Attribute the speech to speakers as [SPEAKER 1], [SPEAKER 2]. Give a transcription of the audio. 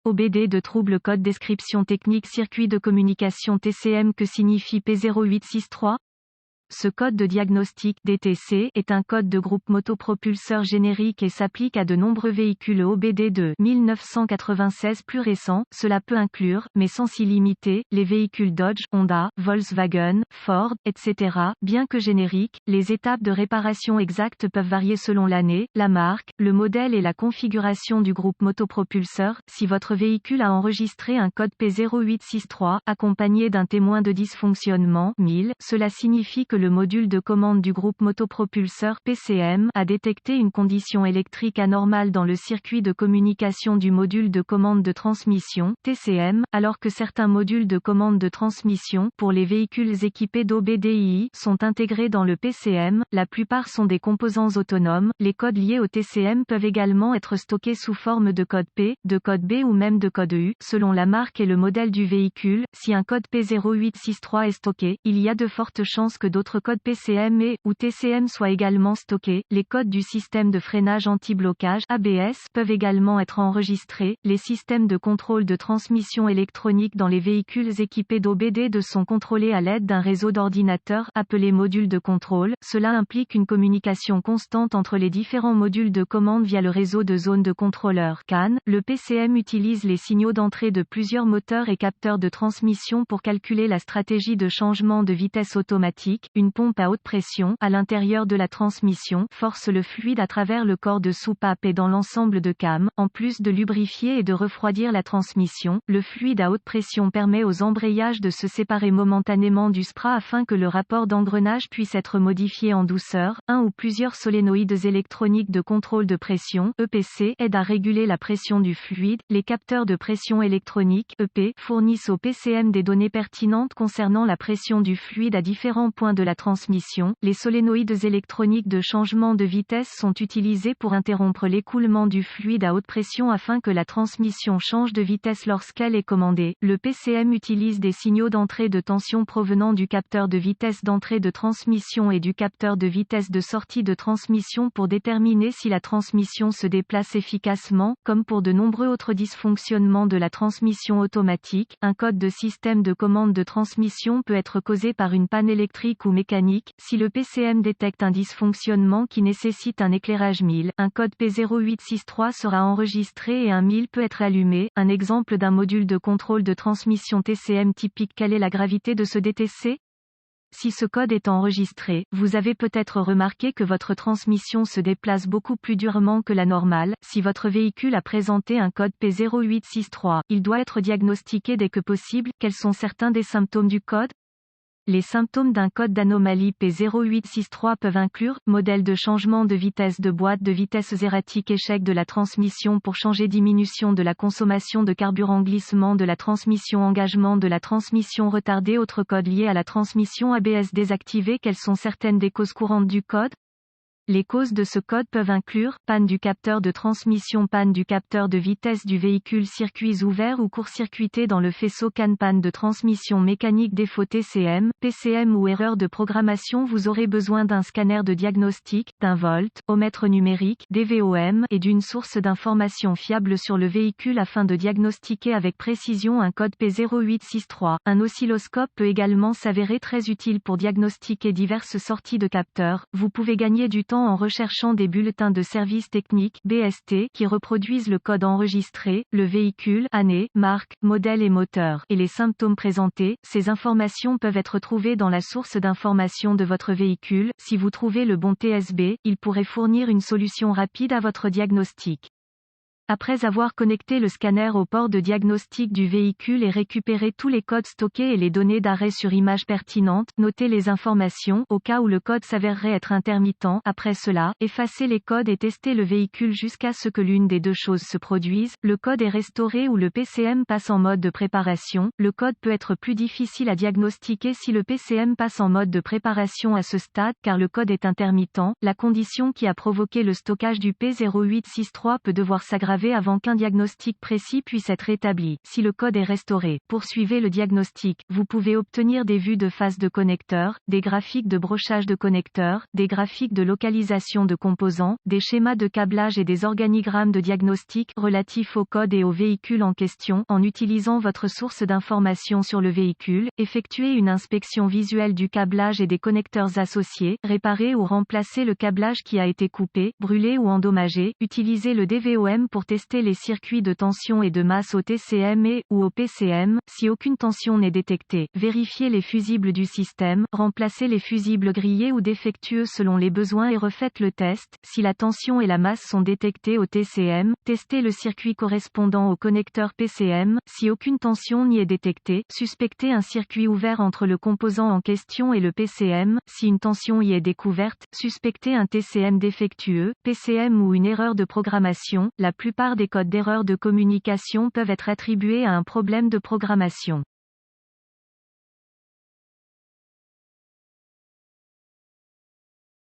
[SPEAKER 1] OBD de trouble code description technique circuit de communication TCM. Que signifie P0863? Ce code de diagnostic DTC est un code de groupe motopropulseur générique et s'applique à de nombreux véhicules OBD de 1996 plus récents. Cela peut inclure, mais sans s'y limiter, les véhicules Dodge, Honda, Volkswagen, Ford, etc. Bien que génériques, les étapes de réparation exactes peuvent varier selon l'année, la marque, le modèle et la configuration du groupe motopropulseur. Si votre véhicule a enregistré un code P0863, accompagné d'un témoin de dysfonctionnement 1000, cela signifie que le module de commande du groupe motopropulseur PCM a détecté une condition électrique anormale dans le circuit de communication du module de commande de transmission TCM, alors que certains modules de commande de transmission pour les véhicules équipés d'OBDI sont intégrés dans le PCM. La plupart sont des composants autonomes. Les codes liés au TCM peuvent également être stockés sous forme de code P, de code B ou même de code U, selon la marque et le modèle du véhicule. Si un code P0863 est stocké, il y a de fortes chances que d'autres codes PCM ou TCM soient également stockés. Les codes du système de freinage anti-blocage ABS peuvent également être enregistrés. Les systèmes de contrôle de transmission électronique dans les véhicules équipés d'OBD sont contrôlés à l'aide d'un réseau d'ordinateurs appelé module de contrôle. Cela implique une communication constante entre les différents modules de commande via le réseau de zones de contrôleurs CAN. Le PCM utilise les signaux d'entrée de plusieurs moteurs et capteurs de transmission pour calculer la stratégie de changement de vitesse automatique. Une pompe à haute pression, à l'intérieur de la transmission, force le fluide à travers le corps de soupape et dans l'ensemble de cam. En plus de lubrifier et de refroidir la transmission, le fluide à haute pression permet aux embrayages de se séparer momentanément du spra afin que le rapport d'engrenage puisse être modifié en douceur. Un ou plusieurs solénoïdes électroniques de contrôle de pression, EPC, aident à réguler la pression du fluide. Les capteurs de pression électronique, EP, fournissent au PCM des données pertinentes concernant la pression du fluide à différents points de la transmission. Les solénoïdes électroniques de changement de vitesse sont utilisés pour interrompre l'écoulement du fluide à haute pression afin que la transmission change de vitesse lorsqu'elle est commandée. Le PCM utilise des signaux d'entrée de tension provenant du capteur de vitesse d'entrée de transmission et du capteur de vitesse de sortie de transmission pour déterminer si la transmission se déplace efficacement. Comme pour de nombreux autres dysfonctionnements de la transmission automatique, un code de système de commande de transmission peut être causé par une panne électrique ou mécanique. Si le PCM détecte un dysfonctionnement qui nécessite un éclairage 1000, un code P0863 sera enregistré et un 1000 peut être allumé. Un exemple d'un module de contrôle de transmission TCM typique. Quelle est la gravité de ce DTC? Si ce code est enregistré, vous avez peut-être remarqué que votre transmission se déplace beaucoup plus durement que la normale. Si votre véhicule a présenté un code P0863, il doit être diagnostiqué dès que possible. Quels sont certains des symptômes du code? Les symptômes d'un code d'anomalie P0863 peuvent inclure modèle de changement de vitesse de boîte de vitesse erratique, échec de la transmission pour changer, diminution de la consommation de carburant, glissement de la transmission, engagement de la transmission retardé. Autres codes liés à la transmission ABS désactivé. Quelles sont certaines des causes courantes du code? Les causes de ce code peuvent inclure panne du capteur de transmission, panne du capteur de vitesse du véhicule, circuits ouverts ou court-circuités dans le faisceau CAN, panne de transmission mécanique, défaut TCM, PCM ou erreur de programmation. Vous aurez besoin d'un scanner de diagnostic, d'un voltmètre numérique DVOM et d'une source d'information fiable sur le véhicule afin de diagnostiquer avec précision un code P0863. Un oscilloscope peut également s'avérer très utile pour diagnostiquer diverses sorties de capteurs. Vous pouvez gagner du temps en recherchant des bulletins de service technique BST qui reproduisent le code enregistré, le véhicule, année, marque, modèle et moteur, et les symptômes présentés. Ces informations peuvent être trouvées dans la source d'information de votre véhicule. Si vous trouvez le bon TSB, il pourrait fournir une solution rapide à votre diagnostic. Après avoir connecté le scanner au port de diagnostic du véhicule et récupéré tous les codes stockés et les données d'arrêt sur image pertinentes, notez les informations au cas où le code s'avérerait être intermittent. Après cela, effacez les codes et testez le véhicule jusqu'à ce que l'une des deux choses se produise. Le code est restauré ou le PCM passe en mode de préparation. Le code peut être plus difficile à diagnostiquer si le PCM passe en mode de préparation à ce stade, car le code est intermittent. La condition qui a provoqué le stockage du P0863 peut devoir s'aggraver entraver avant qu'un diagnostic précis puisse être établi. Si le code est restauré, poursuivez le diagnostic. Vous pouvez obtenir des vues de face de connecteurs, des graphiques de brochage de connecteurs, des graphiques de localisation de composants, des schémas de câblage et des organigrammes de diagnostic relatifs au code et au véhicule en question. En utilisant votre source d'information sur le véhicule, effectuez une inspection visuelle du câblage et des connecteurs associés, réparez ou remplacez le câblage qui a été coupé, brûlé ou endommagé, utilisez le DVOM pour tester les circuits de tension et de masse au TCM ou au PCM, si aucune tension n'est détectée, vérifiez les fusibles du système, remplacez les fusibles grillés ou défectueux selon les besoins et refaites le test, si la tension et la masse sont détectées au TCM, testez le circuit correspondant au connecteur PCM, si aucune tension n'y est détectée, suspectez un circuit ouvert entre le composant en question et le PCM, si une tension y est découverte, suspectez un TCM défectueux, PCM ou une erreur de programmation. La plupart des codes d'erreur de communication peuvent être attribués à un problème de programmation.